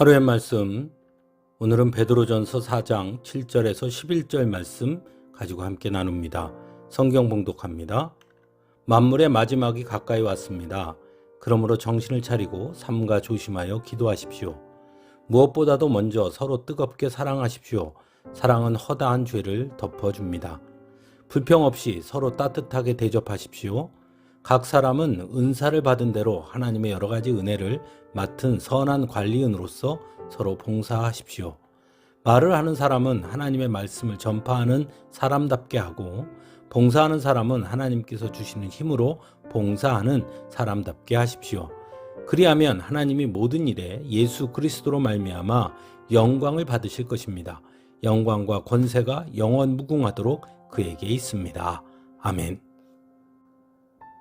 하루의 말씀, 오늘은 베드로전서 4장 7절에서 11절 말씀 가지고 함께 나눕니다. 성경 봉독합니다. 만물의 마지막이 가까이 왔습니다. 그러므로 정신을 차리고 삼가 조심하여 기도하십시오. 무엇보다도 먼저 서로 뜨겁게 사랑하십시오. 사랑은 허다한 죄를 덮어줍니다. 불평 없이 서로 따뜻하게 대접하십시오. 각 사람은 은사를 받은 대로 하나님의 여러 가지 은혜를 맡은 선한 관리인으로서 서로 봉사하십시오. 말을 하는 사람은 하나님의 말씀을 전파하는 사람답게 하고, 봉사하는 사람은 하나님께서 주시는 힘으로 봉사하는 사람답게 하십시오. 그리하면 하나님이 모든 일에 예수 그리스도로 말미암아 영광을 받으실 것입니다. 영광과 권세가 영원 무궁하도록 그에게 있습니다. 아멘.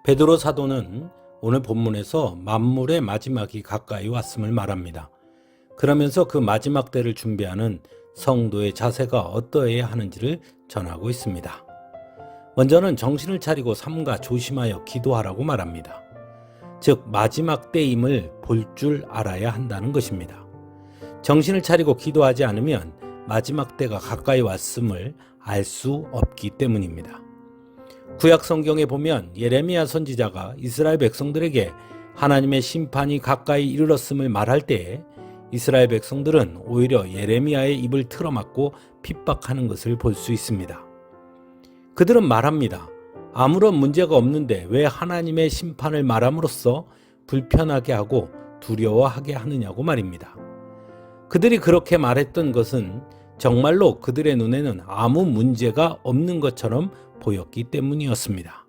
베드로 사도는 오늘 본문에서 만물의 마지막이 가까이 왔음을 말합니다. 그러면서 그 마지막 때를 준비하는 성도의 자세가 어떠해야 하는지를 전하고 있습니다. 먼저는 정신을 차리고 삼가 조심하여 기도하라고 말합니다. 즉 마지막 때임을 볼 줄 알아야 한다는 것입니다. 정신을 차리고 기도하지 않으면 마지막 때가 가까이 왔음을 알 수 없기 때문입니다. 구약 성경에 보면 예레미야 선지자가 이스라엘 백성들에게 하나님의 심판이 가까이 이르렀음을 말할 때에 이스라엘 백성들은 오히려 예레미야의 입을 틀어막고 핍박하는 것을 볼 수 있습니다. 그들은 말합니다. 아무런 문제가 없는데 왜 하나님의 심판을 말함으로써 불편하게 하고 두려워하게 하느냐고 말입니다. 그들이 그렇게 말했던 것은 정말로 그들의 눈에는 아무 문제가 없는 것처럼 보였기 때문이었습니다.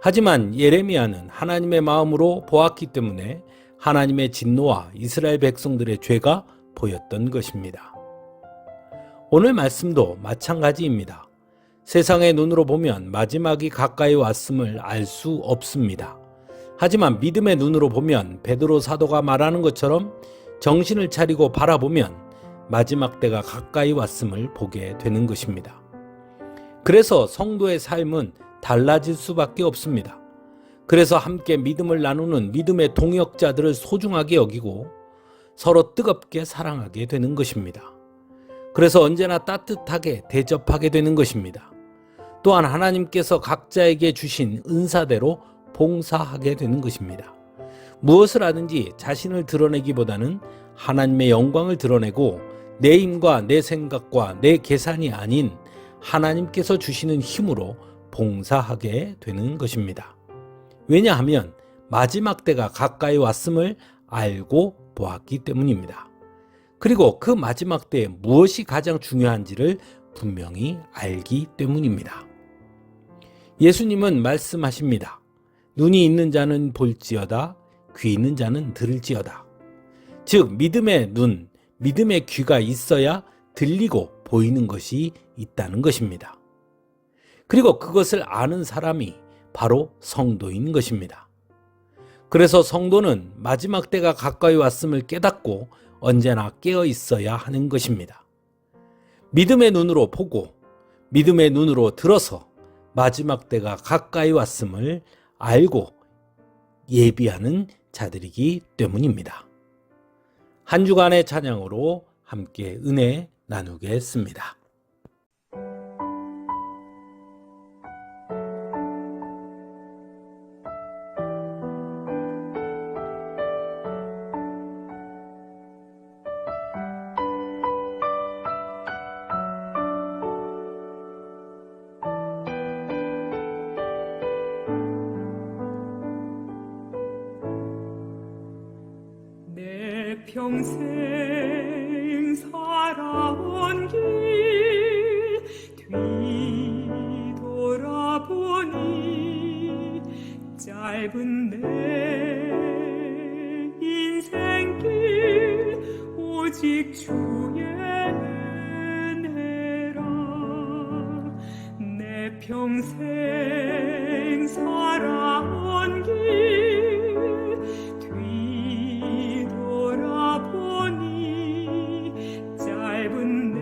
하지만 예레미야는 하나님의 마음으로 보았기 때문에 하나님의 진노와 이스라엘 백성들의 죄가 보였던 것입니다. 오늘 말씀도 마찬가지입니다. 세상의 눈으로 보면 마지막이 가까이 왔음을 알 수 없습니다. 하지만 믿음의 눈으로 보면 베드로 사도가 말하는 것처럼 정신을 차리고 바라보면 마지막 때가 가까이 왔음을 보게 되는 것입니다. 그래서 성도의 삶은 달라질 수밖에 없습니다. 그래서 함께 믿음을 나누는 믿음의 동역자들을 소중하게 여기고 서로 뜨겁게 사랑하게 되는 것입니다. 그래서 언제나 따뜻하게 대접하게 되는 것입니다. 또한 하나님께서 각자에게 주신 은사대로 봉사하게 되는 것입니다. 무엇을 하든지 자신을 드러내기보다는 하나님의 영광을 드러내고 내 힘과 내 생각과 내 계산이 아닌 하나님께서 주시는 힘으로 봉사하게 되는 것입니다. 왜냐하면 마지막 때가 가까이 왔음을 알고 보았기 때문입니다. 그리고 그 마지막 때에 무엇이 가장 중요한지를 분명히 알기 때문입니다. 예수님은 말씀하십니다. 눈이 있는 자는 볼지어다, 귀 있는 자는 들을지어다. 즉 믿음의 눈, 믿음의 귀가 있어야 들리고 보이는 것이 있다는 것입니다. 그리고 그것을 아는 사람이 바로 성도인 것입니다. 그래서 성도는 마지막 때가 가까이 왔음을 깨닫고 언제나 깨어 있어야 하는 것입니다. 믿음의 눈으로 보고 믿음의 눈으로 들어서 마지막 때가 가까이 왔음을 알고 예비하는 자들이기 때문입니다. 한 주간의 찬양으로 함께 은혜 나누겠습니다. 내 평생 살아온 길 뒤돌아보니 짧은 내 인생길 오직 주의 은혜라. 내 평생 살아온 길 짧은 내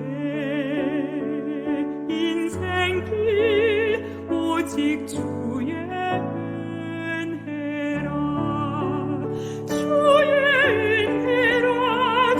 인생길 오직 주의 은혜라. 주의 은혜라.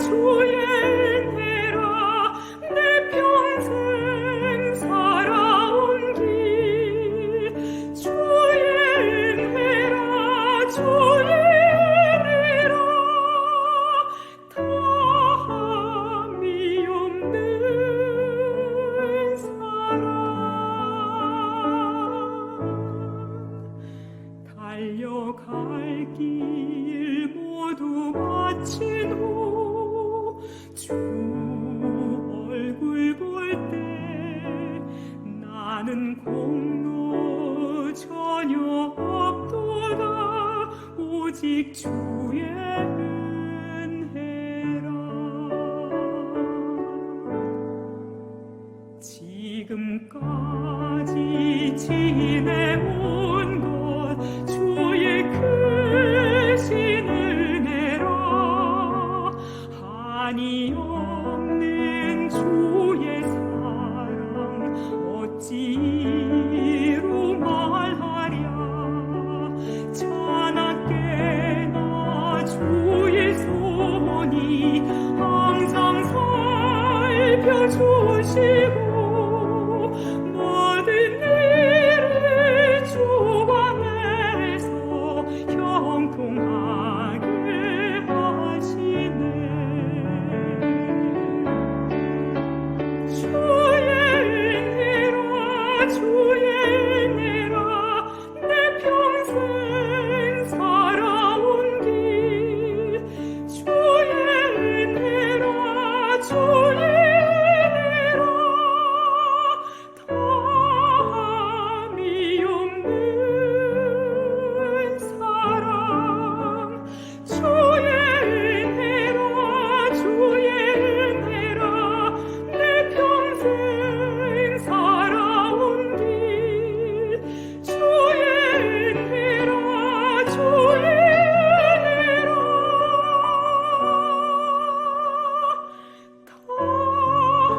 나는 공로 전혀 없도다 오직 주의 은혜라. 지금까지 지내온 것 주의 크신 은혜라. 한이 없는 주의 사랑 어찌 이루 말하랴. 자나깨나 주의 손이 항상 살펴주시고 모든 일을 주 안에서 형통하게 하시네. 주의 은혜라 내 평생 살아온 길. 주의 은혜라 다함이 없는 사랑. 주의 은혜라 내 평생 살아온 길. 주의 은혜라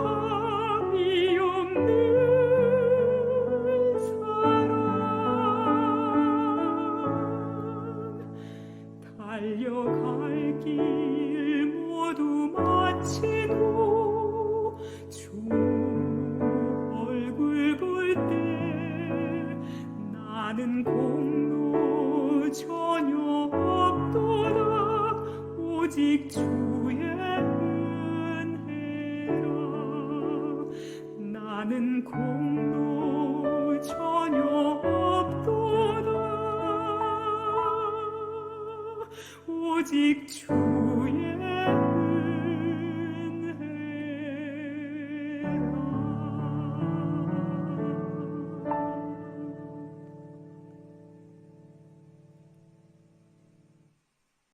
다함이 없는 사랑. 달려갈 길 모두 마치고 주 얼굴 볼 때 나는 공로 전혀 없도다 오직 주의 은혜라. 나는 공로 전혀 없도다 오직 주